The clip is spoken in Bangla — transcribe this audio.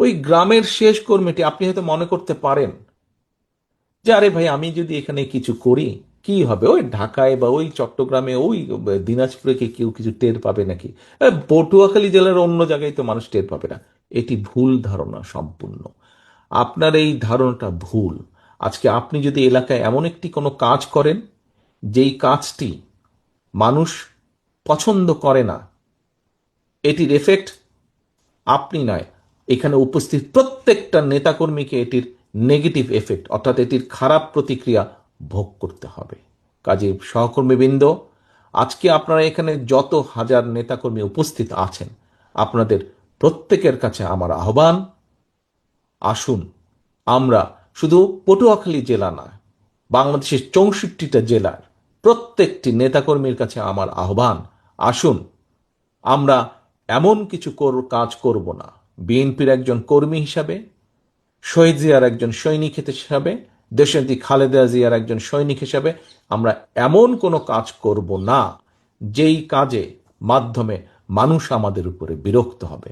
ওই গ্রামের শেষ কর্মীটি আপনি হয়তো মনে করতে পারেন যে আরে ভাই আমি যদি এখানে কিছু করি কি হবে, ওই ঢাকায় বা ওই চট্টগ্রামে ওই দিনাজপুরে কি কেউ কিছু টের পাবে নাকি, পটুয়াখালী জেলার অন্য জায়গায় তো মানুষ টের পাবে না। এটি ভুল ধারণা সম্পূর্ণ। আপনার এই ধারণাটা ভুল। আজকে আপনি যদি এলাকায় এমন একটি কোনো কাজ করেন যেই কাজটি মানুষ পছন্দ করে না, এটির এফেক্ট আপনি নয়, এখানে উপস্থিত প্রত্যেকটা নেতাকর্মীকে এটির নেগেটিভ এফেক্ট অর্থাৎ এটির খারাপ প্রতিক্রিয়া ভোগ করতে হবে। কাজে সহকর্মীবৃন্দ, আজকে আপনারা এখানে যত হাজার নেতাকর্মী উপস্থিত আছেন, আপনাদের প্রত্যেকের কাছে আমার আহ্বান, আসুন আমরা শুধু পটুয়াখালী জেলা না, বাংলাদেশের 64টা জেলার প্রত্যেকটি নেতাকর্মীর কাছে আমার আহ্বান, আসুন আমরা এমন কিছু কাজ করব না, বিএনপির একজন কর্মী হিসাবে, শহীদ জিয়ার একজন সৈনিক হিসাবে, দেশনেত্রী খালেদা জিয়ার একজন সৈনিক হিসাবে আমরা এমন কোনো কাজ করব না যেই কাজে মাধ্যমে মানুষ আমাদের উপরে বিরক্ত হবে।